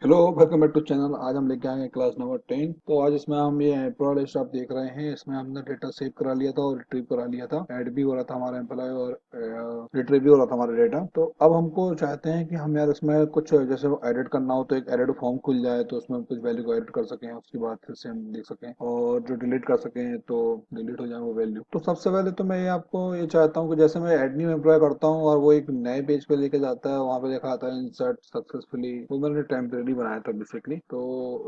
Hello, welcome back to channel. आज हम लेके आए हैं क्लास नंबर 10। तो आज इसमें हम ये एम्प्लॉय लिस्ट आप देख रहे हैं। इसमें हमने डेटा सेव करा लिया था और रिट्रीव करा लिया था। ऐड भी हो रहा था हमारा एम्प्लॉय और रिट्रीव भी हो रहा था हमारा डेटा। तो अब हमको चाहते हैं कि हम यार इसमें कुछ जैसे एडिट करना हो तो एक एडिट फॉर्म खुल जाए, तो उसमें हम कुछ वैल्यू को एडिट कर सकें, उसके बाद फिर से हम देख सकें, और जो डिलीट कर सकें तो डिलीट हो जाए वो वैल्यू। तो सबसे पहले तो मैं ये आपको ये चाहता हूँ कि जैसे मैं एड न्यू एम्प्लॉय करता हूँ और वो एक नए पेज पे लेके जाता है, वहाँ पे लिखा आता है इंसर्ट सक्सेसफुली। वो मैंने टेम्परेरी बनाया था बेसिकली। तो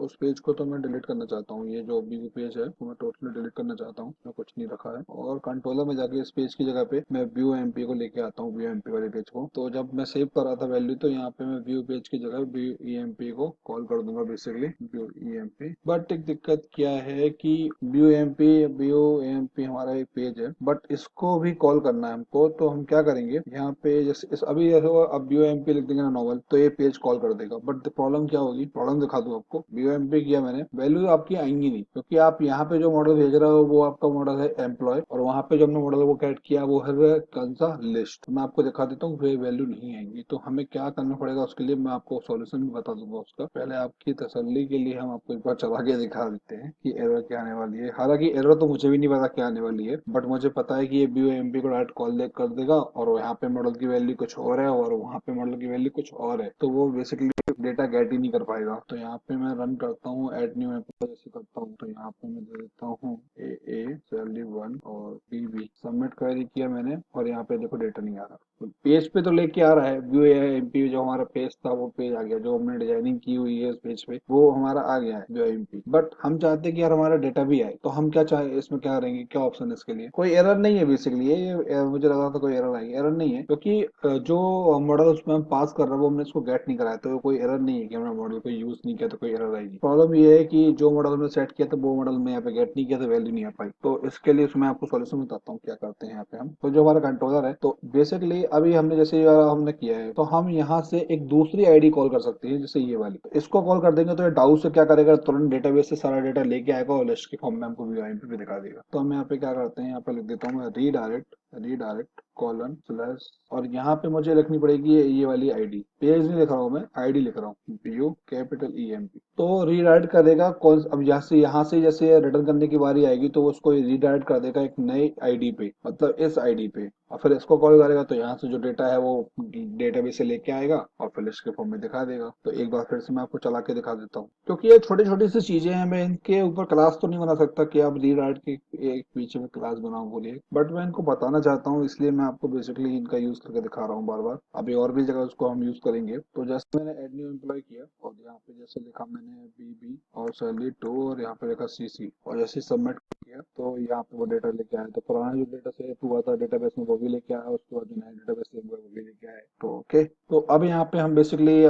उस पेज को तो मैं डिलीट करना चाहता हूँ। ये जो अभी पेज है वो मैं टोटली डिलीट करना चाहता हूँ, मैं कुछ नहीं रखा है। और कंट्रोलर में जाके इस पेज की जगह पे मैं व्यू एमपी को लेके आता हूँ, व्यू एमपी वाले पेज को। तो जब मैं सेव कर रहा था वैल्यू, तो यहाँ पे मैं व्यू पेज की जगह व्यू ईएमपी को कॉल कर दूंगा बेसिकली, व्यू ईएमपी। बट एक दिक्कत क्या है कि व्यू एमपी हमारा एक पेज है, बट इसको भी कॉल करना है हमको। तो हम क्या करेंगे, यहाँ पे जैसे अभी जैसे वो अब व्यू एमपी लिख देंगे ना नॉर्मल, तो ये पेज कॉल कर देगा। बट प्रॉब्लम क्या होगी, प्रॉब्लम दिखा दूं आपको। व्यू एमपी किया मैंने, वैल्यू आपकी आएंगी नहीं, क्योंकि आप यहाँ पे जो मॉडल भेज रहे हो वो आपका मॉडल है एम्प्लॉय, और वहाँ पे जो हमने मॉडल वो कैट किया वो है कौन सा, लिस्ट। मैं आपको दिखा देता हूँ, वैल्यू नहीं आएंगी। तो हमें क्या करना पड़ेगा उसके लिए, मैं आपको सॉल्यूशन भी बता दूंगा उसका। पहले आपकी तसल्ली के लिए हम आपको एक बार चला के दिखा देते हैं कि एरर क्या आने वाली है। हालांकि एरर तो मुझे भी नहीं पता क्या आने वाली है, बट मुझे पता है कि ये व्यू एमपी को डायरेक्ट कॉल कर देगा, और यहाँ पे मॉडल की वैल्यू कुछ और है और वहाँ पे मॉडल की वैल्यू कुछ और है, तो वो बेसिकली डेटा गेट ही नहीं कर पाएगा। तो यहाँ पे मैं रन करता हूँ एड न्यू एम्प्लॉय जैसे करता हूँ, तो यहाँ पे मैं दे देता हूँ ए सैलरी 1 और बी। सबमिट क्वेरी किया मैंने, और यहाँ पे देखो डेटा नहीं आ रहा। तो पेज पे तो लेके आ रहा है व्यू एमपी, जो हमारा पेज था वो पेज आ गया, जो हमने डिजाइनिंग की हुई है इस पेज पे वो हमारा आ गया है व्यू एमपी। बट हम चाहते हैं कि यार हमारा डेटा भी आए, तो हम क्या चाहे इसमें क्या करेंगे, क्या ऑप्शन है इसके लिए। कोई एरर नहीं है बेसिकली, ये मुझे लगा था कोई एरर आएगी, एरर नहीं है, क्योंकि जो मॉडल उसमें हम पास कर रहे हैं वो हमने इसको गेट नहीं कराया, तो कोई एरर नहीं है कि हमने मॉडल को यूज नहीं किया तो कोई एरर आएगी। प्रॉब्लम ये है कि जो मॉडल हमने सेट किया था वो मॉडल में यहाँ पे गेट नहीं किया, तो वैल्यू नहीं आ पाई। तो इसके लिए उसमें आपको सॉल्यूशन बताता हूँ क्या करते हैं यहाँ पे हम। तो जो हमारा कंट्रोलर है, तो बेसिकली अभी हमने जैसे ये वाला हमने किया है, तो हम यहाँ से एक दूसरी आईडी कॉल कर सकते हैं, जैसे ये वाली। तो इसको कॉल कर देंगे तो ये डाउ से क्या करेगा, तुरंत डेटाबेस से सारा डेटा लेके आएगा और लिस्ट के फॉर्म में हमको वीआईपी पे दिखा देगा। तो हम यहाँ पे क्या करते हैं, यहाँ पे लिख देता हूँ मैं रीडायरेक्ट कॉलन स्लैश, और यहाँ पे मुझे लिखनी पड़ेगी ये वाली आईडी। पेज नहीं लिख रहा हूँ मैं, आईडी लिख रहा हूँ, व्यू कैपिटल ईएमपी। तो रीडायरेक्ट करेगा कौन, अब यहाँ से जैसे रिटर्न करने की बारी आएगी तो उसको रीडायरेक्ट कर देगा एक नई आईडी पे, मतलब इस आईडी पे, और फिर इसको कॉल करेगा तो यहाँ से जो डेटा है वो डेटाबेस से लेके आएगा और फिर लिस्ट के फॉर्म में दिखा देगा। तो एक बार फिर से मैं आपको चला के दिखा देता हूँ, क्योंकि ये छोटी छोटी सी चीजें हैं। मैं इनके ऊपर क्लास तो नहीं बना सकता कि आप रीडायरेक्ट की एक पीछे में क्लास बनाओ बोलिए, बट मैं इनको बताना चाहता हूँ, इसलिए मैं आपको बेसिकली इनका यूज करके दिखा रहा हूँ बार बार। अभी और भी जगह उसको हम यूज करेंगे। तो जैसे मैंने एड न्यू एम्प्लॉय किया, और यहाँ पे जैसे लिखा मैंने बी और सैलरी 2, और यहाँ पे लिखा सीसी, और जैसे सबमिट किया तो यहाँ पे वो डेटा लेके आया। तो पुराना जो डेटा सेव हुआ था डेटाबेस में वो भी लेके आया, उसके बाद जो नया डेटाबेस सेव हुआ वो भी लेके आया। तो ओके, तो अब यहाँ पे हम बेसिकली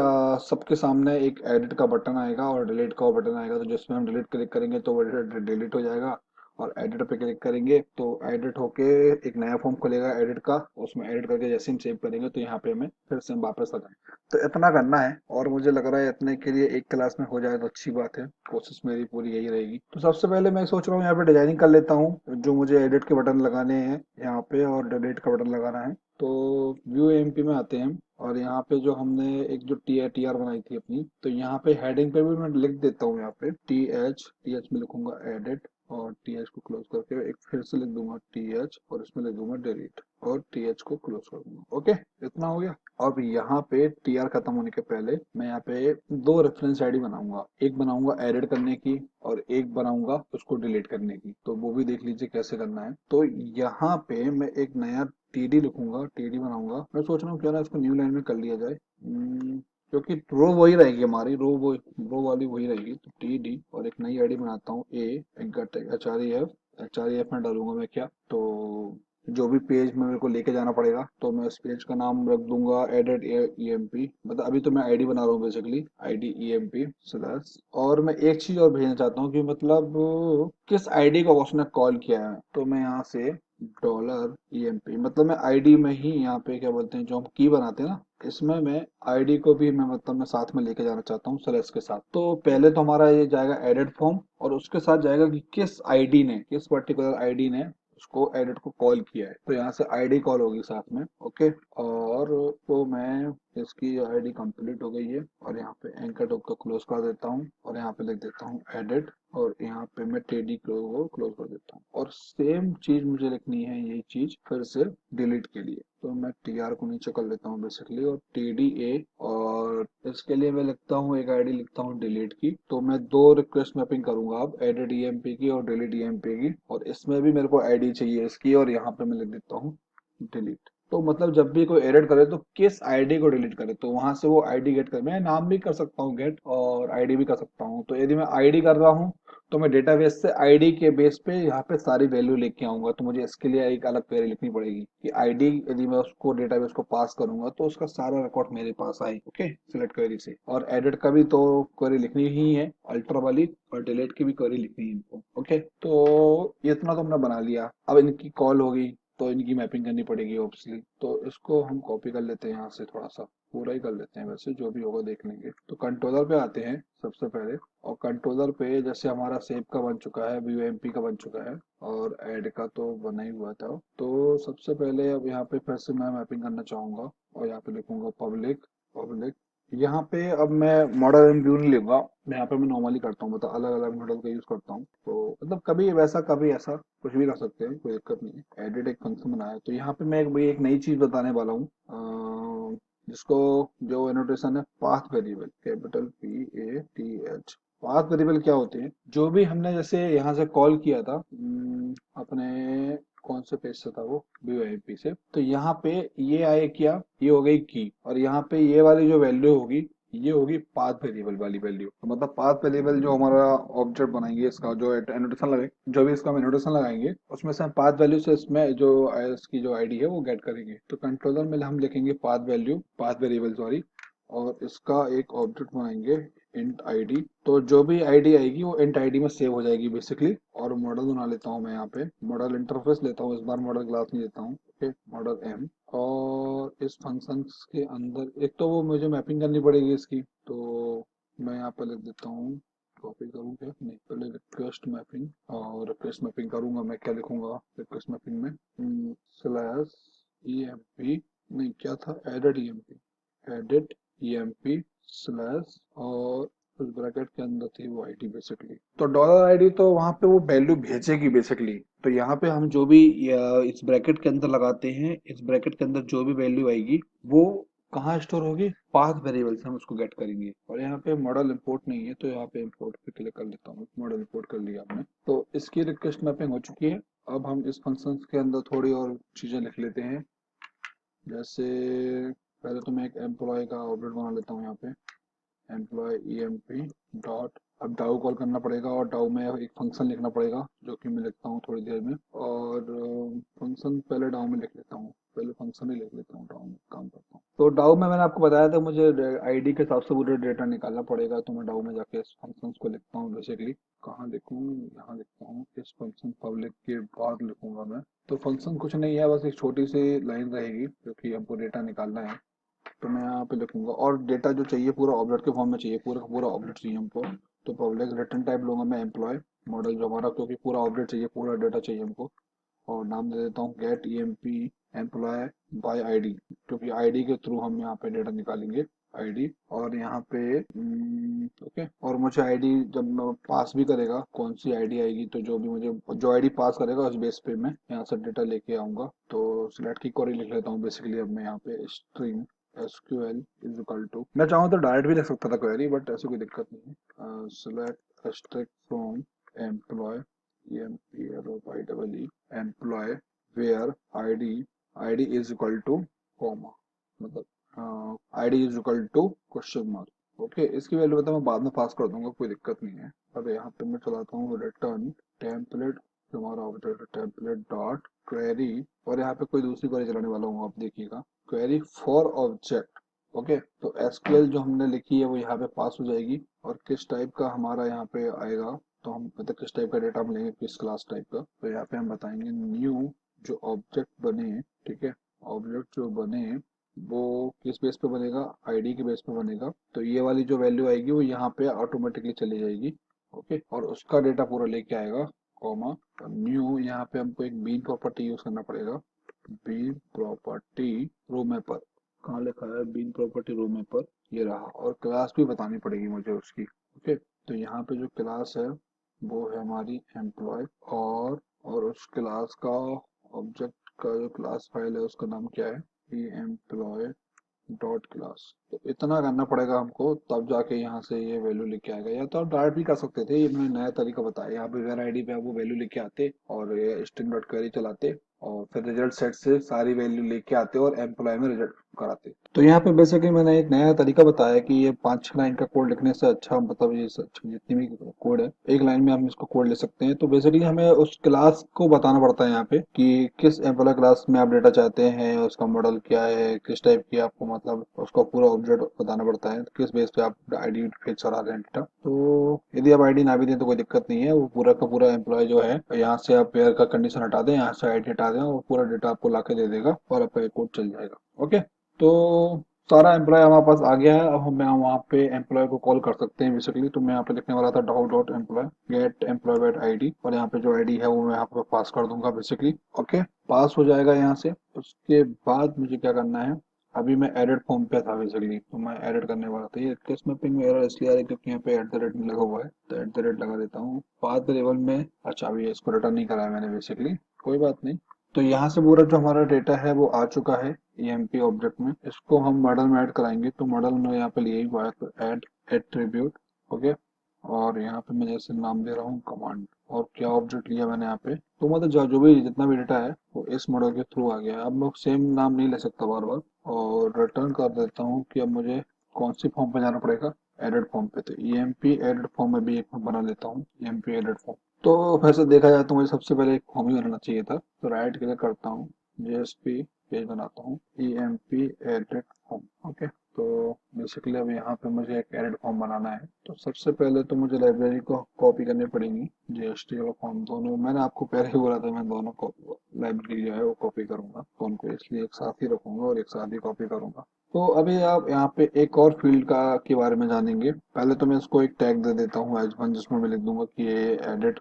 सबके सामने एक एडिट का बटन आएगा और डिलीट का बटन आएगा। तो जिसमें हम डिलीट क्लिक करेंगे तो वो डिलीट हो जाएगा, और एडिट पे क्लिक करेंगे तो एडिट होके एक नया फॉर्म खुलेगा एडिट का। उसमें एडिट करके जैसे हम सेव करेंगे तो यहाँ पे हमें फिर से हम वापस आ जाएंगे। तो इतना करना है, और मुझे लग रहा है इतने के लिए एक क्लास में हो जाए तो अच्छी बात है। कोशिश मेरी पूरी यही रहेगी। तो सबसे पहले मैं सोच रहा हूँ यहाँ पे डिजाइनिंग कर लेता हूँ, जो मुझे एडिट के बटन लगाने हैं यहाँ पे और डिलीट का बटन लगाना है। तो व्यू एमपी में आते हैं, और यहाँ पे जो हमने एक जो टी आर बनाई थी अपनी, तो यहाँ पे हेडिंग पे भी मैं लिख देता हूँ, यहाँ पे टी एच में लिखूंगा एडिट, और टी एच को क्लोज करके एक फिर से लिख दूंगा टी एच, और इसमें लिख दूंगा डिलीट, और टी एच को क्लोज कर दूंगा। ओके, इतना हो गया। अब यहाँ पे टी आर खत्म होने के पहले मैं यहाँ पे दो रेफरेंस आईडी बनाऊंगा, एक बनाऊंगा एडिट करने की और एक बनाऊंगा उसको डिलीट करने की। तो वो भी देख लीजिए कैसे करना है। तो यहाँ पे मैं एक नया टीडी लिखूंगा, टीडी बनाऊंगा। मैं सोच रहा हूँ क्यों ना इसको न्यू लाइन में कर लिया जाए, क्योंकि रो वही रहेगी हमारी, रो वाली वही रहेगी। तो टी डी, और एक नई आईडी बनाता हूँ A H R E F में डालूंगा मैं क्या। तो जो भी पेज में मेरे को लेके जाना पड़ेगा, तो मैं इस पेज का नाम रख दूंगा एडिट ई एम पी। मतलब अभी तो मैं आईडी बना रहा हूँ basically, ID E M P slash. और मैं एक चीज और भेजना चाहता हूँ कि मतलब किस आईडी को उसने कॉल किया है। तो मैं यहाँ से डॉलर ई एम पी, मतलब मैं आईडी में ही यहाँ पे क्या बोलते हैं जो हम की बनाते हैं ना, इसमें मैं आईडी को भी मैं मतलब मैं साथ में लेके जाना चाहता हूँ स्लैश के साथ। तो पहले तो हमारा ये जाएगा एडिट फॉर्म, और उसके साथ जाएगा कि किस पर्टिकुलर आईडी ने उसको एडिट को कॉल किया है, तो यहाँ से आईडी कॉल होगी साथ में। ओके, और तो मैं इसकी आईडी कंप्लीट हो गई है और यहाँ पे एंकर डॉक को क्लोज कर देता हूँ और यहाँ पे लिख देता हूँ एडिट और यहाँ पे मैं टीडी को क्लोज कर देता हूँ। और सेम चीज मुझे लिखनी है, ये चीज फिर से डिलीट के लिए, तो मैं टीआर को नीचे कर लेता हूँ बेसिकली और टीडी ए, और इसके लिए मैं लिखता हूँ एक आईडी लिखता हूँ डिलीट की। तो मैं दो रिक्वेस्ट मैपिंग करूंगा अब, एडिट ईएमपी की और डिलीट ईएमपी की, और इसमें भी मेरे को आईडी चाहिए इसकी, और यहाँ पे मैं लिख देता हूँ डिलीट। तो मतलब जब भी कोई एडिट करे तो किस आईडी को डिलीट करे, तो वहां से वो आईडी गेट कर, मैं नाम भी कर सकता हूँ गेट और आईडी भी कर सकता हूँ। तो यदि मैं आईडी कर रहा हूँ तो मैं डेटाबेस से आईडी के बेस पे यहाँ पे सारी वैल्यू लेके आऊंगा, तो मुझे इसके लिए एक अलग क्वेरी लिखनी पड़ेगी कि आईडी यदि मैं उसको डेटाबेस को पास करूंगा तो उसका सारा रिकॉर्ड मेरे पास आए। ओके, सिलेक्ट क्वेरी से। और एडिट का भी तो क्वेरी लिखनी ही है अल्टर वाली, और डिलीट की भी क्वेरी लिखनी है इनको। ओके, तो इतना तो हमने बना लिया। अब इनकी कॉल होगी तो इनकी मैपिंग करनी पड़ेगी ऑब्वियसली, तो इसको हम कॉपी कर लेते हैं यहाँ से, थोड़ा सा पूरा ही कर लेते हैं, वैसे जो भी होगा देख लेंगे। तो कंट्रोलर पे आते हैं सबसे पहले, और कंट्रोलर पे जैसे हमारा सेव का बन चुका है, व्यू का बन चुका है, और ऐड का तो बना ही हुआ था। तो सबसे पहले अब यहाँ पे फिर से मैं मैपिंग करना चाहूंगा और यहाँ पे लिखूंगा पब्लिक पब्लिक। यहाँ पे अब मैं मॉडल एंड व्यू नहीं लूंगा, यहाँ पे मैं नॉर्मली करता हूँ, मतलब अलग अलग मॉडल का यूज करता हूँ। तो मतलब कभी वैसा कभी ऐसा कुछ भी कर सकते हैं, कोई दिक्कत नहीं है। एडिट एक फंक्शन बनाया है, तो यहाँ पे मैं एक नई चीज बताने वाला हूँ, जिसको जो एनोटेशन है path variable, capital PATH। Path variable क्या होते हैं, जो भी हमने जैसे यहाँ से कॉल किया था अपने कौन से पेज से था वो, VoIP से, तो यहाँ पे ये आए क्या, ये हो गई की, और यहाँ पे ये वाली जो वैल्यू होगी ये होगी पाथ वेरिएबल वाली वैल्यू। तो मतलब पाथ वेरिएबल जो हमारा ऑब्जेक्ट बनाएंगे, इसका जो एनोटेशन लगे, जो भी इसका हम एनोटेशन लगाएंगे उसमें से हम पाथ वैल्यू से इसमें जो इसकी जो आईडी है वो गेट करेंगे। तो कंट्रोलर में हम लिखेंगे path value, path variable sorry, और इसका एक ऑब्जेक्ट बनाएंगे इंट आईडी। तो जो भी आईडी आएगी वो इंट आईडी में सेव हो जाएगी बेसिकली। और मॉडल बना लेता हूँ मैं, यहाँ पे मॉडल इंटरफेस लेता हूँ, इस बार मॉडल क्लास नहीं लेता हूँ। ओके, मॉडल एम, और इस फंक्शन के अंदर एक तो वो मुझे मैपिंग करनी पड़ेगी इसकी, तो मैं यहाँ पे लिख देता हूँ, कॉपी करूँ क्या, नहीं पहले रिक्वेस्ट मैपिंग, और रिक्वेस्ट मैपिंग करूंगा मैं, क्या लिखूंगा रिक्वेस्ट मैपिंग में, स्लैश EMP, नहीं क्या था, एडिट EMP स्लैश, और उस ब्रैकेट के अंदर थी वो आईडी बेसिकली। तो डॉलर आईडी तो वहां पे वो वैल्यू भेजेगी बेसिकली। तो यहाँ पे हम जो भी इस ब्रैकेट के अंदर लगाते हैं, इस ब्रैकेट के अंदर जो भी वैल्यू आएगी वो कहाँ स्टोर होगी, पाथ वेरिएबल से हम उसको गेट करेंगे। और यहाँ पे मॉडल इंपोर्ट नहीं है, तो यहाँ पे इंपोर्ट पे क्लिक कर लेता हूँ, मॉडल इंपोर्ट कर लिया हमने। तो इसकी रिक्वेस्ट मैपिंग हो चुकी है। अब हम इस फंक्शन के अंदर थोड़ी और चीजें लिख लेते हैं, जैसे पहले तो मैं एक एम्प्लॉय का ऑब्जेक्ट बना लेता हूँ यहाँ पे, एम्प्लॉय EMP डॉट, अब डाउ कॉल करना पड़ेगा और डाउ में एक फंक्शन लिखना पड़ेगा जो कि मैं लिखता हूँ थोड़ी देर में। और फंक्शन पहले डाउ में लिख लेता हूँ, पहले फंक्शन ही लिख लेता हूँ, डाउ में काम करता हूँ। तो डाउ में मैंने आपको बताया था मुझे आईडी के हिसाब से पूरा डेटा निकालना पड़ेगा, तो मैं डाउ में जाके इस फंक्शन को लिखता हूँ बेसिकली। कहाँ लिखूँ, यहाँ लिखता हूँ, इस फंक्शन पब्लिक के बाद लिखूंगा मैं। तो फंक्शन कुछ नहीं है, बस एक छोटी सी लाइन रहेगी क्योंकि हमको डेटा निकालना है। तो मैं यहाँ पे लिखूंगा, और डेटा जो चाहिए पूरा ऑब्जेक्ट के फॉर्म में चाहिए, पूरा का पूरा ऑब्जेक्ट चाहिए हमको। तो पब्लिक रिटर्न टाइप लूंगा मैं एम्प्लॉय मॉडल जो हमारा, क्योंकि पूरा ऑब्जेक्ट चाहिए, पूरा डेटा चाहिए हमको। और नाम दे देता हूँ get EMP employ by ID, क्योंकि आईडी के थ्रू हम यहाँ पे डेटा निकालेंगे, आईडी। और यहाँ पे ओके, और मुझे आईडी जब मैं पास भी करेगा, कौन सी आईडी आएगी, तो जो भी मुझे जो आईडी पास करेगा उस बेस पे मैं यहाँ से डेटा लेके आऊंगा। तो सिलेक्ट की क्वेरी लिख लेता हूँ बेसिकली। अब मैं यहाँ पे string SQL is equal to, मैं चाहूँ तो डायरेक्ट भी लिख सकता था क्वेरी, बट ऐसी कोई दिक्कत नहीं है। Select string from employee EMPLOYEE employee where ID is equal to comma, मतलब ID is equal to question mark. Okay, इसकी वैल्यू बता मैं बाद में पास कर दूंगा, कोई दिक्कत नहीं है। अब यहाँ पे मैं चलाता हूँ रिटर्न टेम्पलेट, जो हमारा ऑब्जेक्ट टेम्पलेट डॉट क्वेरी, और यहाँ पे कोई दूसरी क्वेरी चलाने वाला हूँ, आप देखिएगा, क्वेरी फॉर ऑब्जेक्ट। ओके, तो SQL जो हमने लिखी है वो यहाँ पे पास हो जाएगी, और किस टाइप का हमारा यहाँ पे आएगा, तो हम मतलब किस टाइप का डेटा हम लेंगे, किस क्लास टाइप का, तो यहाँ पे हम बताएंगे न्यू जो ऑब्जेक्ट बने, ठीक है, ऑब्जेक्ट जो बने वो किस बेस पे बनेगा, आईडी के बेस पे बनेगा। तो ये वाली जो वैल्यू आएगी वो यहाँ पे ऑटोमेटिकली चली जाएगी। ओके, और उसका डेटा पूरा लेके आएगा कॉमा न्यू, यहाँ पे हमको एक बीन प्रॉपर्टी यूज करना पड़ेगा। बीन प्रॉपर्टी रो मैपर, कहाँ लिखा है बीन प्रॉपर्टी रो मैपर, ये रहा। और क्लास भी बतानी पड़ेगी मुझे उसकी। ओके, तो यहाँ पे जो क्लास है वो है हमारी एम्प्लॉय, और उस क्लास का ऑब्जेक्ट का जो क्लास फाइल है उसका नाम क्या है, ये एम्प्लॉय डॉट क्लास। तो इतना करना पड़ेगा हमको, तब जाके यहाँ से ये वैल्यू लेके आएगा। या तो आप डायरेक्ट भी कर सकते थे, ये मैंने नया तरीका बताया। यहाँ पे वेर आईडी पे आप वो वैल्यू लेके आते और ये स्ट्रिंग डॉट क्वेरी चलाते और फिर रिजल्ट सेट से सारी वैल्यू लेके आते और एम्प्लॉय में रिजल्ट कराते। तो यहाँ पे बेसिकली मैंने एक नया तरीका बताया कि ये 5-6 लाइन का कोड लिखने से अच्छा, मतलब ये जितनी भी कोड है एक लाइन में हम इसको कोड ले सकते हैं। तो बेसिकली हमें उस क्लास को बताना पड़ता है यहाँ पे कि किस एम्प्लॉय क्लास में आप डेटा चाहते हैं, उसका मॉडल क्या है, किस टाइप की आपको, मतलब उसका पूरा ऑब्जेक्ट बताना पड़ता है, किस बेस पे आप आईडी फेच करा रहे हैं डेटा। तो यदि आप आईडी ना भी दें तो कोई दिक्कत नहीं है, वो पूरा का पूरा एम्प्लॉय जो है यहाँ से आप पेयर का कंडीशन हटा दें, यहाँ से आईडी हटा दें और पूरा डेटा आपको ला के दे देगा और आपका कोड चल जाएगा। ओके, तो सारा एम्प्लॉय हमारे पास आ गया है। अब हम यहाँ वहाँ पे एम्प्लॉय को कॉल कर सकते हैं बेसिकली। तो मैं यहाँ पे लिखने वाला था DAO dot employ get employ by ID, और यहाँ पे जो आईडी है वो मैं यहाँ पे पास कर दूंगा बेसिकली। ओके, पास हो जाएगा यहाँ से। उसके बाद मुझे क्या करना है, अभी मैं एडिट फॉर्म पे था बेसिकली, तो मैं एडिट करने वाला था। ये केस मैपिंग में एरर इसलिए आ रहा है क्योंकि यहाँ पे एट द रेट में लगा हुआ है, तो एट द रेट लगा देता हूँ। पाथ लेवल में, अच्छा अभी इसको रिटर्न नहीं कराया मैंने बेसिकली, कोई बात नहीं। तो यहाँ से पूरा जो हमारा डेटा है वो आ चुका है EMP ऑब्जेक्ट में। इसको हम मॉडल में ऐड कराएंगे, तो मॉडल में यहाँ पे लिए हुआ है, तो ऐड एट्रीब्यूट। ओके, और यहाँ पे मैं जैसे नाम दे रहा हूँ कमांड, और क्या ऑब्जेक्ट लिया मैंने यहाँ पे, तो मतलब जो भी जितना भी डेटा है वो इस मॉडल के थ्रू आ गया है। अब मैं सेम नाम नहीं ले सकता बार बार, और रिटर्न कर देता हूँ कि अब मुझे कौन सी फॉर्म पे जाना पड़ेगा, एडिट फॉर्म पे। तो EMP एडिट फॉर्म में भी एक मैं बना लेता हूँ, EMP एडिट फॉर्म। तो वैसे देखा जाए तो मुझे सबसे पहले एक फॉर्म ही बनाना चाहिए था, तो राइट क्लिक करता हूँ, JSP पेज बनाता हूँ, EMP एडिट फॉर्म। ओके, तो बेसिकली अब यहाँ पे मुझे एक एडिट फॉर्म बनाना है। तो सबसे पहले तो मुझे लाइब्रेरी को कॉपी करनी पड़ेगी, JST और फॉर्म दोनों। मैंने आपको पहले ही बोला था मैं दोनों को लाइब्रेरी जो है वो कॉपी करूंगा, तो उनको इसलिए एक साथ ही रखूंगा और एक साथ ही कॉपी करूंगा। तो अभी आप यहाँ पे एक और फील्ड का के बारे में जानेंगे। पहले तो मैं इसको एक टैग दे देता हूँ H1, जिसमें मैं लिख दूंगा कि ये एडिट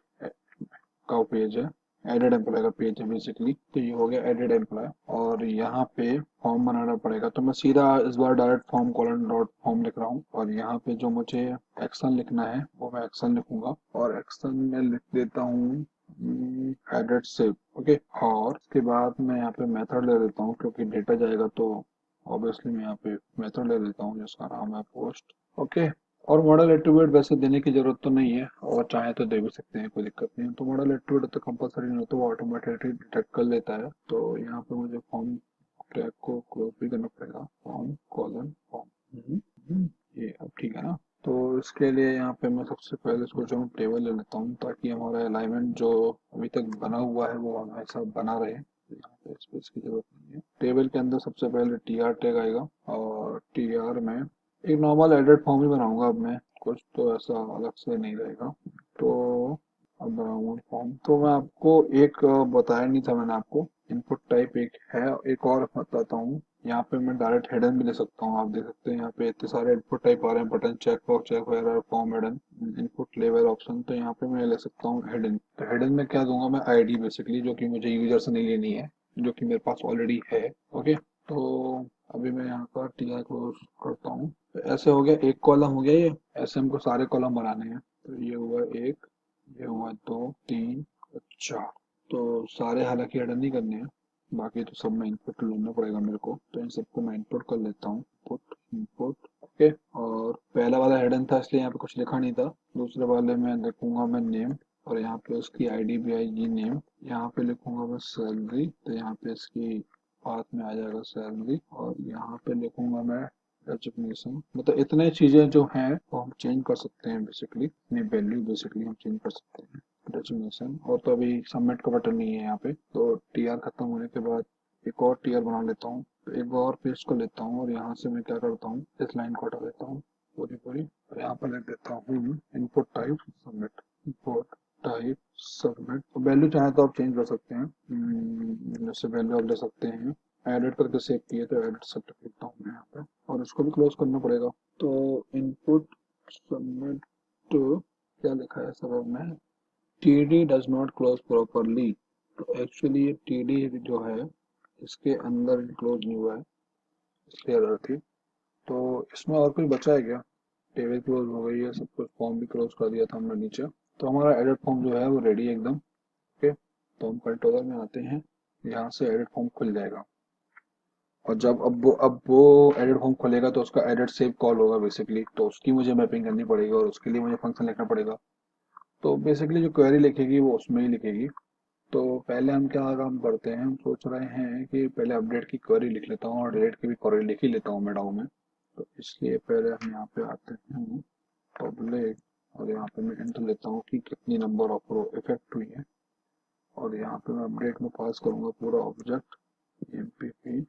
का पेज है, एडेड एम्प्लॉय का पेज है बेसिकली। तो ये हो गया एडेड एम्प्लॉय, और यहाँ पे फॉर्म बनाना पड़ेगा। तो मैं सीधा इस बार direct form colon dot form लिख रहा हूँ, और यहाँ पे जो मुझे एक्शन लिखना है वो मैं एक्शन लिखूंगा, और एक्शन में लिख देता हूँ एडेड सेव। ओके, और उसके बाद मैं यहाँ पे मेथड ले लेता हूँ, क्योंकि डेटा जाएगा तो ऑब्वियसली मैं यहाँ पे मेथड ले लेता हूँ जिसका नाम है पोस्ट। ओके, और मॉडल एट्रीब्यूट वैसे देने की जरूरत तो नहीं है, और चाहे तो दे भी सकते हैं, कोई दिक्कत नहीं है। तो मॉडल एट्रीब्यूट तो कंपलसरी नहीं होता, वो ऑटोमेटिकली डिटेक्ट कर लेता है। तो यहाँ पे मुझे फॉर्म टैग को क्लोज भी करना पड़ेगा, फॉर्म कॉलन फॉर्म। ये अब ठीक है ना। तो इसके लिए यहाँ पे मैं सबसे पहले सोचा हूँ टेबल ले लेता हूँ, ताकि हमारा अलाइनमेंट जो अभी तक बना हुआ है वो हमेशा बना रहे। यहाँ पे स्पेस की जरूरत नहीं है। टेबल के अंदर सबसे पहले TR टैग आएगा, और TR में एक नॉर्मल एडिट फॉर्म ही बनाऊंगा अब मैं, कुछ तो ऐसा अलग से नहीं रहेगा। तो अब बनाऊंगा फॉर्म। तो मैं आपको एक बताया नहीं था मैंने आपको, इनपुट टाइप एक है, एक और बताता हूँ। यहाँ पे मैं डायरेक्ट हेडन भी ले सकता हूँ, आप देख सकते हैं यहाँ पे इतने सारे इनपुट टाइप आ रहे हैं, बटन, चेक बॉक्स, चेक वगैरह, form, Hayden, input level option. तो यहाँ पे मैं ले सकता हूँ हेडन। तो हेडन में क्या दूंगा मैं, आईडी बेसिकली, जो कि मुझे यूजर से नहीं लेनी है, जो कि मेरे पास ऑलरेडी है। ओके, तो अभी मैं यहाँ पर TR क्लोज करता हूँ। तो ऐसे हो गया, एक कॉलम हो गया ये। ऐसे हमको सारे कॉलम बनाने हैं। तो ये हुआ एक, ये हुआ दो, तीन, चार। तो सारे हालांकि एड नहीं करने हैं, बाकी तो सब में इनपुट लेना पड़ेगा मेरे को। तो इन सबको मैं इनपुट कर लेता हूँ, इनपुट इनपुट। ओके, और पहला वाला हेडन था इसलिए यहाँ पे कुछ लिखा नहीं था। दूसरे वाले में लिखूंगा मैं नेम, और यहाँ पे उसकी आईडी भी आएगी नेम। यहाँ पे लिखूंगा मैं सैलरी, तो यहाँ पे इसकी पाथ में आ जाएगा सैलरी, और यहाँ पे लिखूंगा मैं डेजिग्नेशन। मतलब इतने चीजें जो हैं वो हम चेंज कर सकते हैं बेसिकली, अपनी वैल्यू बेसिकली हम चेंज कर सकते हैं डेजिग्नेशन। और तो अभी सबमिट का बटन नहीं है यहाँ पे। तो TR खत्म होने के बाद एक और TR बना लेता हूँ। तो एक बार और पेस्ट कर लेता हूँ, और यहाँ से मैं क्या करता हूँ, इस लाइन को हटा देता हूँ पूरी पूरी, और यहाँ पर लिख देता हूँ input type submit, input type submit. तो वैल्यू चाहे तो आप चेंज कर सकते हैं, जैसे वैल्यू आप ले सकते हैं, एडिट करके सेव किए तो एडिट सब लिखता हूँ मैं यहाँ पे, और इसको भी क्लोज करना पड़ेगा। तो इनपुट सबमिट, क्या लिखा है सर में, TD does not close properly. तो एक्चुअली ये TD जो है इसके अंदर क्लोज नहीं हुआ है, इसलिए एरर थी। तो इसमें और कुछ बचा है क्या? टेबल क्लोज हो गई है, सब कुछ, फॉर्म भी क्लोज कर दिया था हमने नीचे। तो हमारा एडिट फॉर्म जो है वो रेडी है एकदम। ओके, तो हम कंट्रोलर में आते हैं, यहाँ से एडिट फॉर्म खुल जाएगा। और जब अब वो एडिट फॉर्म खुलेगा तो उसका एडिट सेव कॉल होगा बेसिकली, तो उसकी मुझे मैपिंग करनी पड़ेगी और उसके लिए मुझे फंक्शन लिखना पड़ेगा। तो बेसिकली जो क्वेरी लिखेगी वो उसमें ही लिखेगी। तो पहले हम क्या काम करते हैं, हम सोच रहे हैं कि पहले अपडेट की क्वेरी लिख लेता हूँ और डिलीट की भी क्वेरी लिख ही लेता हूँ मैं डाउ में। तो इसलिए पहले हम यहाँ पे आते हैं पब्लिक, और यहाँ पे मैं एंटर लेता हूँ कि कितनी नंबर ऑफ रो इफेक्ट हुई है। और यहाँ पे मैं अपडेट में पास करूंगा पूरा ऑब्जेक्ट एमपी।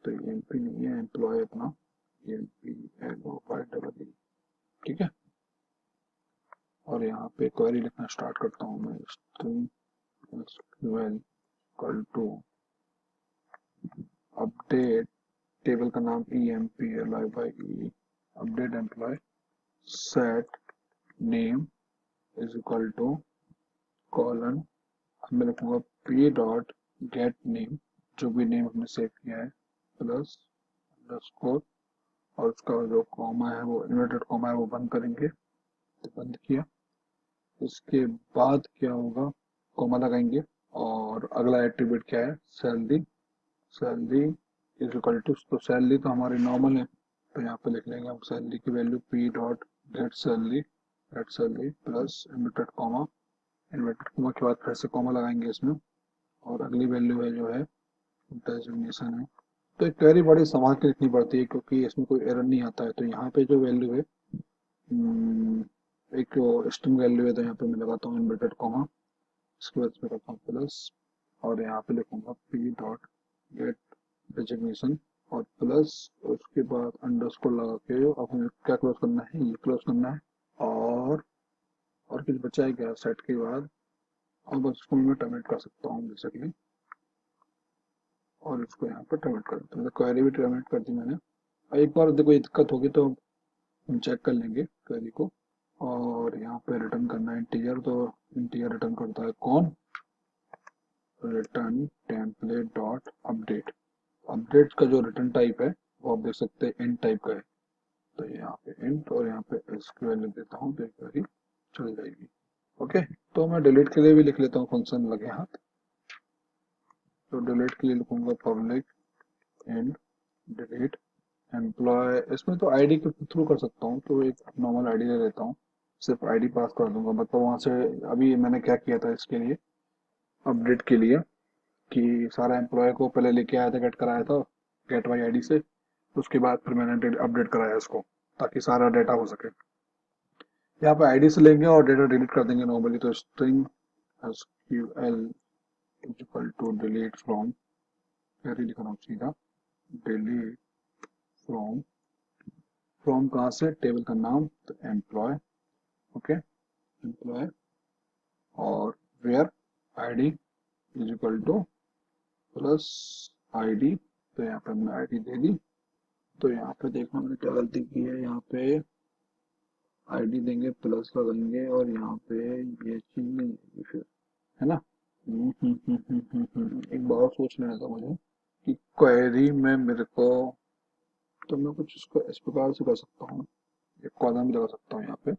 तो एमपी नहीं है एम्प्लॉय अपना, एमपी LO5 ठीक है। और यहाँ पे क्वेरी लिखना स्टार्ट करता हूँ मैं, string SQL equal to update, table का नाम EMPLI/E, update employ, set name is equal to colon, मैं लिखूंगा p डॉट गेट नेम, जो भी नेम हमने सेव किया है, प्लस अंडरस्कोर, और उसका जो कॉमा है वो इन्वर्टेड कॉमा है वो बंद करेंगे। तो बंद किया, इसके बाद क्या होगा, कॉमा लगाएंगे। और अगला एट्रीब्यूट क्या है, salary. Salary is equal to, तो सैलरी तो हमारी नॉर्मल है, तो यहाँ पे लिख लेंगे हम सैलरी की value p dot get salary plus inverted comma, inverted comma के बाद फिर से कॉमा लगाएंगे इसमें। और अगली वैल्यू है जो है डेजिग्नेशन है। तो एक क्वेरी बड़ी संभाल के लिखनी पड़ती है क्योंकि इसमें कोई एरर नहीं आता है। तो यहाँ पे जो वैल्यू है, एक स्ट्रिंग वैल्यू है, तो यहाँ पे मैं लगाता हूँ इन्वर्टेड कॉमा, इसके बाद इसमें करता हूँ प्लस, और यहाँ पे लिखूंगा p डॉट गेट डेजिग्नेशन और प्लस, उसके बाद अंडरस्कोर लगा के अब हमें क्या क्लोज करना है, ये क्लोज करना है। और कुछ बचा है क्या सेट के बाद, और बस इसको मैं टर्मिनेट कर सकता हूँ बेसिकली, और इसको यहाँ पर टर्मिनेट कर देता हूँ। तो क्वेरी भी टर्मिनेट कर दी मैंने। और एक बार देखो ये दिक्कत होगी तो हम चेक कर लेंगे क्वेरी को। और यहाँ पे रिटर्न करना है इंटीजर, तो इंटीजर रिटर्न करता है कौन, return template dot update. Update का जो रिटर्न टाइप है वो आप देख सकते हैं इंट टाइप का है। तो यहाँ पे इंट और यहाँ पे एसक्यूएल लिख देता हूँ तो एक क्वेरी चल जाएगी। ओके, तो मैं डिलीट के लिए भी लिख लेता हूँ फंक्शन लगे हाथ। तो डिलीट के लिए लिखूंगा पब्लिक एंड डिलीट एम्प्लॉय। इसमें तो आईडी के थ्रू कर सकता हूँ, तो एक नॉर्मल आईडी ले लेता हूँ, सिर्फ आईडी पास कर दूंगा। मतलब वहां से अभी मैंने क्या किया था इसके लिए, अपडेट के लिए, कि सारा एम्प्लॉय को पहले लेके आया था, गेट कराया था गेट वाई आईडी से, उसके बाद फिर मैंने अपडेट कराया इसको ताकि सारा डाटा हो सके। यहाँ पे आईडी से लेंगे और डेटा डिलीट कर देंगे नॉर्मली। तो string SQL equal to delete from, query लिख रहा हूँ सीधा, डिलीट फ्रॉम, फ्रॉम कहाँ से, टेबल का नाम तो एम्प्लॉय, ओके एम्प्लॉय, और where ID is equal to plus ID, तो यहाँ पे हमने आईडी दे दी। तो यहाँ पे देखो हमने क्या गलती की है, यहाँ पे आईडी देंगे प्लस लगाएंगे और यहाँ पे ये चीज नहीं आएगी फिर, है ना। एक बार और सोच लेना था मुझे कि क्वेरी में मेरे को, तो मैं कुछ इसको इस प्रकार से कर सकता हूँ, एक कॉलम भी लगा सकता हूँ यहाँ पे।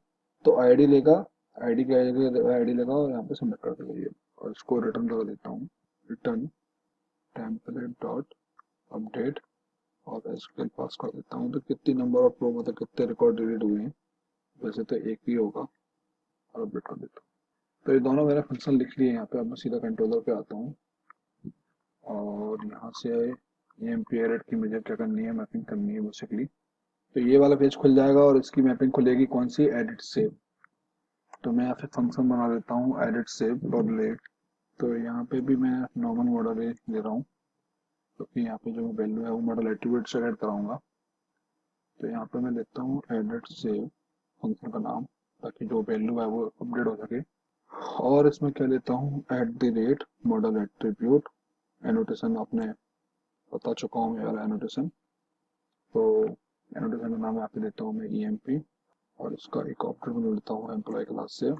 तो आईडी लेगा, आईडी की आईडी लेगा और यहाँ पे सबमिट कर देगा ये, और इसको रिटर्न लगा देता हूँ, रिटर्न टेम्पलेट डॉट अपडेट, और एसक्यूएल पास कर देता हूँ। तो कितनी नंबर ऑफ रो, मतलब कितने रिकॉर्ड डिलीट हुए हैं, वैसे तो एक ही होगा, और अपडेट कर देता हूँ। तो ये दोनों मैंने फंक्शन लिख लिए यहाँ पे। अब मैं सीधा कंट्रोलर पे आता हूँ और यहाँ से EMP एडिट की मुझे क्या करनी है, मैपिंग करनी है बेसिकली। तो ये वाला पेज खुल जाएगा और इसकी मैपिंग खुलेगी कौन सी, एडिट सेव। तो मैं यहाँ पे फंक्शन बना लेता हूँ एडिट सेव पब्लिक। तो यहाँ पे भी मैं नॉर्मल मॉडल ले रहा हूँ क्योंकि यहाँ पे जो वैल्यू है वो मॉडल एट्रीब्यूट से ऐड कराऊंगा। तो यहाँ पे मैं लेता हूँ एडिट सेव फंक्शन का नाम, ताकि जो वैल्यू है वो अपडेट हो सके। और इसमें क्या लेता हूँ, at the rate model attribute, annotation आपने बता चुका हूँ यार एनोटेशन। तो एनोटेशन का नाम यहाँ पे देता हूँ मैं EMP, और इसका एक ऑब्जेक्ट बना लेता हूँ एम्प्लॉय क्लास से,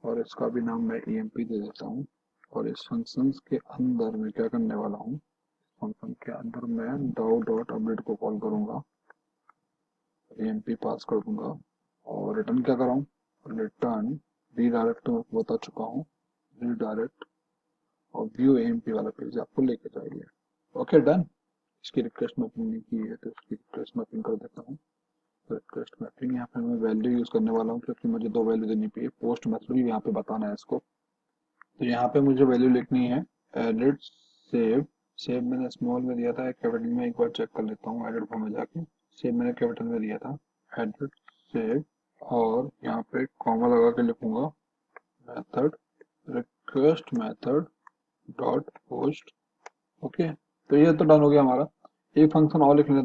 और इसका भी नाम मैं EMP दे देता हूँ। और इस फंक्शंस के अंदर मैं क्या करने वाला हूँ, फंक्शन के अंदर मैं डाउ डॉट अपडेट को कॉल करूंगा, EMP पास कर दूंगा और रिटर्न क्या कराऊँ, रिटर्न रीडायरेक्ट तो मैं बता चुका हूँ, रीडायरेक्ट और व्यू EMP वाला पेज आपको लेके जाएंगे। Okay done. इसकी रिक्वेस्ट मैपिंग नहीं की है तो इसकी रिक्वेस्ट मैपिंग कर देता हूँ। रिक्वेस्ट मैपिंग यहाँ पे मैं वैल्यू यूज करने वाला हूँ क्योंकि मुझे 2 वैल्यू देनी चाहिए, पोस्ट मेथड भी यहाँ पे बताना है इसको। तो यहाँ पे मुझे वैल्यू लिखनी है एडिट सेव। सेव मैंने स्मॉल में दिया था, कैपिटल में एक बार चेक कर लेता हूँ एडिट फॉर्म में जाके। सेव मैंने कैपिटल में दिया था, एडिट सेव और यहाँ पे कॉमा लगा के लिखूंगा method request method dot post. Okay, तो ये तो डन हो गया हमारा। एक फंक्शन और लिखना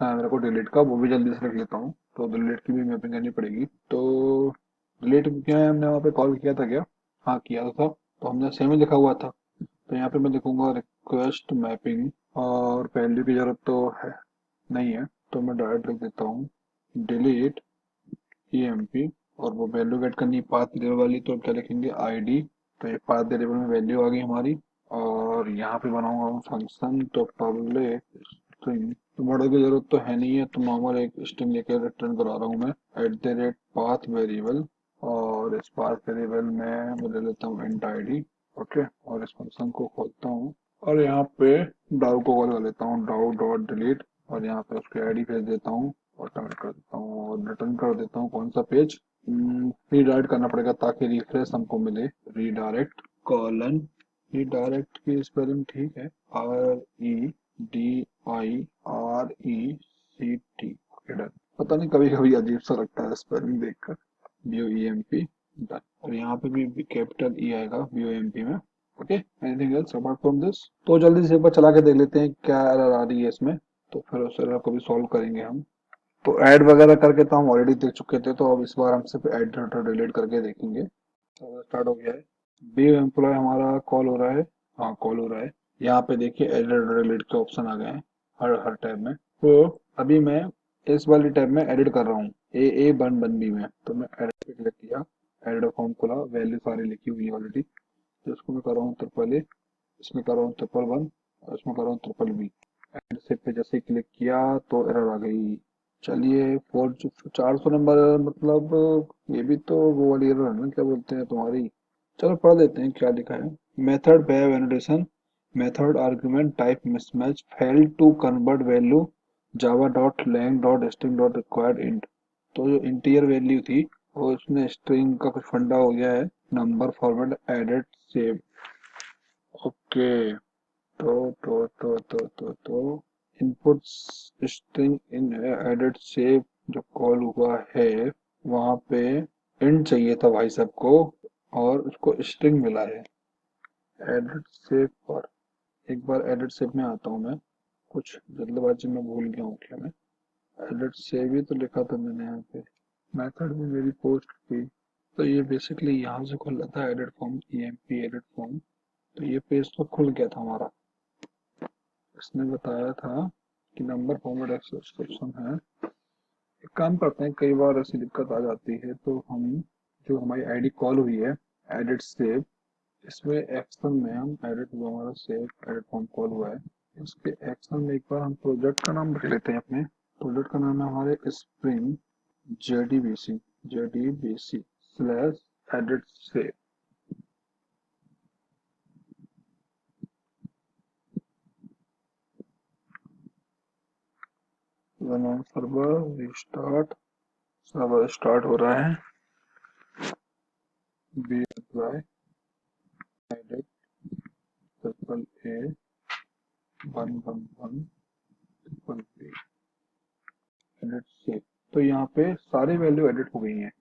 है मेरे को डिलीट का, वो भी जल्दी से लिख लेता हूँ। तो डिलीट की भी मैपिंग करनी पड़ेगी। तो डिलीट क्या है, हमने वहाँ पे कॉल किया था क्या? हाँ किया था। तो हमने सेम ही लिखा हुआ था। तो यहाँ पे मैं लिखूंगा रिक्वेस्ट मैपिंग और वैल्यू की जरूरत तो है नहीं है, तो मैं डायरेक्ट लिख देता हूँ डिलीट EMP। और वो वैल्यू गेट करनी पाथ वेरिएबल वाली, तो क्या लिखेंगे ID। तो ये पाथ वेरिएबल में वैल्यू आ गई हमारी। और यहाँ पे बनाऊंगा फंक्शन, तो पब्लिक स्ट्रिंग, तो मॉडल की जरूरत तो है नहीं है, तो नॉर्मल एक स्ट्रिंग लेकर रिटर्न करा रहा हूँ मैं @path वेरिएबल। और इस पाथ वेरिएबल में मैं ले लेता हूँ int ID। ओके, और इस फंक्शन को खोलता हूँ और यहाँ पे डाउ को कॉल कर लेता हूँ, डाउ डॉट डिलीट। और यहाँ पे उसकी ID भेज देता हूँ और कमेंट कर देता हूँ और रिटर्न कर देता हूँ कौन सा पेज, रीडायरेक्ट करना पड़ेगा ताकि रिफ्रेश हमको मिले, रीडायरेक्ट कॉलन। रीडायरेक्ट की स्पेलिंग ठीक है, REDIRECT। पता नहीं कभी कभी अजीब सा लगता है स्पेलिंग देखकर। BOEMP done. और यहाँ पे भी कैपिटल E आएगा BOEMP में। Okay, anything else apart from this? तो जल्दी से एक बार चला के देख लेते हैं क्या एरर आ रही है इसमें, तो फिर उस एरर को भी सॉल्व करेंगे हम। तो ऐड वगैरह करके तो हम ऑलरेडी देख चुके थे, तो अब इस बार हम सिर्फ ऐड डिलीट करके देखेंगे। तो स्टार्ट हो गया है, बी एम्प्लॉय हमारा कॉल हो रहा है। हाँ कॉल हो रहा है। यहाँ पे देखिए एडिट डिलीट के ऑप्शन आ गए हैं हर हर टैब में। तो अभी मैं इस वाली टैब में एडिट कर रहा हूँ, ए वन वन बी में। तो मैं एडिट पे क्लिक किया, एडिट फॉर्म खुला, वैल्यू सारी लिखी हुई है ऑलरेडी। तो इसको मैं कर रहा हूँ ट्रिपल ए, इसमें कर रहा हूँ ट्रिपल वन और इसमें कर रहा हूँ ट्रिपल बी। एड सेव पे जैसे क्लिक किया तो एरर आ गई। चलिए 400 नंबर, मतलब ये भी तो वो वाली एरर है ना, क्या बोलते हैं तुम्हारी। चलो पढ़ लेते हैं क्या लिखा है। Method web annotation, method argument type mismatch, fail to convert value Java dot lang dot string dot required int. तो जो इंटीरियर वैल्यू थी वो इसमें स्ट्रिंग का कुछ फंडा हो गया है, number forward added save. Okay, तो input string in added save जो कॉल हुआ है वहां पे इंट चाहिए था भाई साहब को, और उसको स्ट्रिंग मिला है एडेड सेव पर। एक बार एडेड सेव में आता हूँ मैं, कुछ जल्दबाजी में भूल गया हूँ क्या मैं। एडेड सेव ही तो लिखा था मैंने यहाँ पे, मेथड भी मेरी पोस्ट थी। तो ये बेसिकली यहाँ से खुल रहा था added form, EMP added form. तो ये पेज तो खुल गया था हमारा। इसने बताया था कि नंबर फॉर्मेट एक्सेप्शन है। एक काम करते हैं, कई बार ऐसी दिक्कत आ जाती है तो हम, जो हमारी आईडी कॉल हुई है एडिट सेव, इसमें एक्शन में हम एडिट, जो हमारा सेव एडिट फॉर्म कॉल हुआ है, इसके एक्शन में एक बार हम प्रोजेक्ट का नाम रख लेते हैं अपने। प्रोजेक्ट का नाम है हमारे spring JDBC slash edit save. Server restart, server start हो रहा है। B apply edit triple A one one one triple B edit save. तो यहाँ पे सारी वैल्यू एडिट हो गई हैं,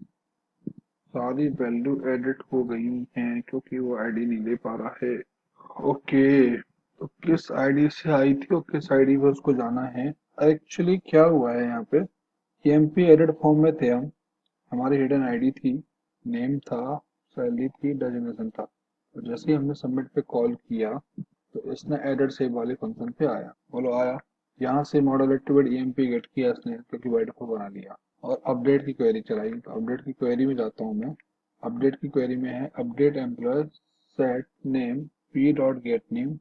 सारी वैल्यू एडिट हो गई हैं क्योंकि वो आईडी नहीं दे पा रहा है। ओके, तो किस आईडी से आई थी और किस आईडी पे उसको जाना है। एक्चुअली क्या हुआ है यहाँ पे, EMP एडिट फॉर्म में थे हम, हमारी हिडन आईडी थी, नेम था, सैलरी थी, डेजिग्नेशन था। तो जैसे ही हमने सबमिट पे कॉल किया तो इसने एडेड सेव वाले फंक्शन पे आया, बोलो आया। यहाँ से मॉडल एक्टिवेट EMP गेट किया इसने क्योंकि बाय डिफॉल्ट बना लिया, और अपडेट की क्वेरी चलाई। तो अपडेट की क्वेरी में जाता हूँ मैं, अपडेट की क्वेरी में है update employ set name P dot get name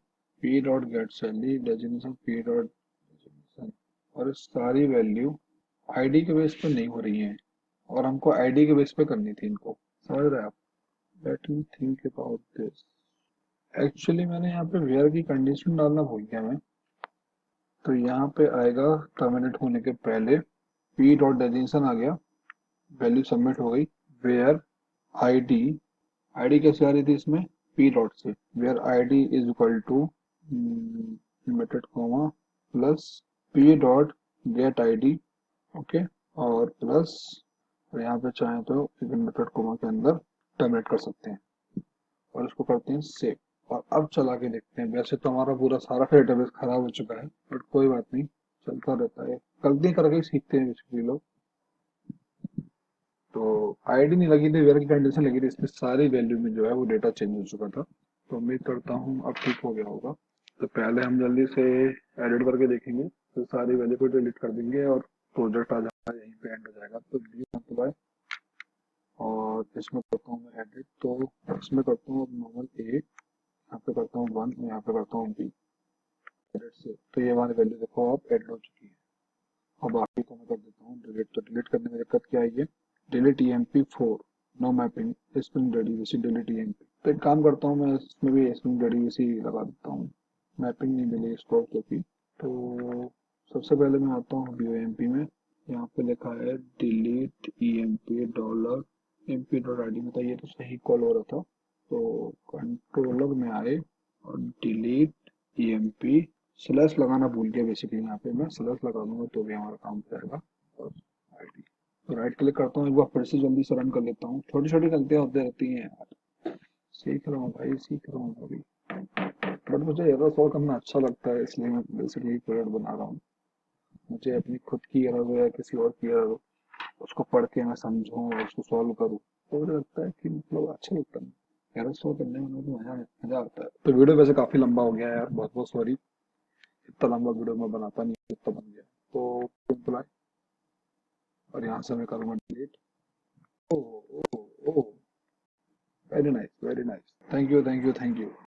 P dot get salary designation P dot, और ये सारी वैल्यू आईडी के बेस पे नहीं हो रही है और हमको आईडी के बेस पे करनी थी इनको। समझ रहे हैं आप? Let me think about this. Actually मैंने यहाँ पे वेयर की कंडीशन डालना भूल गया मैं। तो यहाँ पे आएगा टर्मिनेट होने के पहले पी डॉट डेजिग्नेशन आ गया, वैल्यू सबमिट हो गई। वेयर आईडी, आईडी कैसे आ रही थी इसमें? पी डॉट से, where ID is equal to limited comma plus P dot get ID. Okay, और प्लस, और यहाँ पे चाहें तो लिमिटेड कॉमा के अंदर टर्मिनेट कर सकते हैं और इसको करते हैं सेव। और अब चला के देखते हैं। वैसे तो हमारा पूरा सारा डेटाबेस खराब हो चुका है, बट कोई बात नहीं, चलता रहता है, गलती करके ही सीखते हैं बेसिकली लोग। तो आईडी नहीं लगी थी, वेयर की कंडीशन लगी थी, इसमें सारी वैल्यू में जो है वो डेटा चेंज हो चुका था। तो उम्मीद करता हूँ अब ठीक हो गया होगा। तो पहले हम जल्दी से एडिट करके देखेंगे, तो सारी वैल्यू को डिलीट कर देंगे और प्रोजेक्ट आ जाएगा, यहीं पे एंड हो जाएगा। तो बाय। और इसमें करता हूँ मैं एडिट, तो इसमें करता हूँ नॉर्मल ए, यहाँ पे करता हूँ 1, यहाँ पे करता हूँ बी एडिट से। तो ये हमारी वैल्यू देखो आप एड हो चुकी है। और बाकी को मैं कर देता हूँ डिलीट। तो डिलीट करने में दिक्कत क्या आई है? Delete EMP4 no mapping spring डेडीबीसी डिलीट EMP। तो एक काम करता हूँ मैं, इसमें भी स्प्रिंग डेडीबीसी लगा देता हूँ, मैपिंग नहीं मिली इसको क्योंकि। तो सबसे पहले मैं आता हूँ BOMP में, यहाँ पे लिखा है delete EMP dollar MP dot ID में था, ये तो सही कॉल हो रहा था। तो कंट्रोलर में आए और डिलीट EMP, स्लैश लगाना भूल गया बेसिकली, यहाँ पे मैं स्लैश लगा दूंगा तो भी हमारा काम हो जाएगा। और आईडी, तो राइट क्लिक करता हूँ, एक बार फिर से जल्दी से रन कर लेता हूँ। छोटी छोटी गलतियां होती रहती हैं यार, सीख रहा हूँ भाई, सीख रहा हूँ अभी। बट मुझे एरर सॉल्व करना अच्छा लगता है, इसलिए मैं बेसिकली प्रोजेक्ट बना रहा हूँ। मुझे अपनी खुद की एरर हो या किसी और की एरर हो, उसको पढ़ के मैं समझूँ और उसको सॉल्व करूँ, तो मुझे लगता है कि मतलब अच्छा लगता है। एरर सॉल्व करने में मुझे मजा मजा आता है। तो वीडियो वैसे काफी लंबा हो गया है यार, बहुत बहुत सॉरी। इतना लंबा वीडियो मैं बनाता नहीं, इतना बन गया। तो सिंपल है, और यहाँ से मैं करूँगा delete. Oh oh oh, very nice very nice, thank you thank you thank you.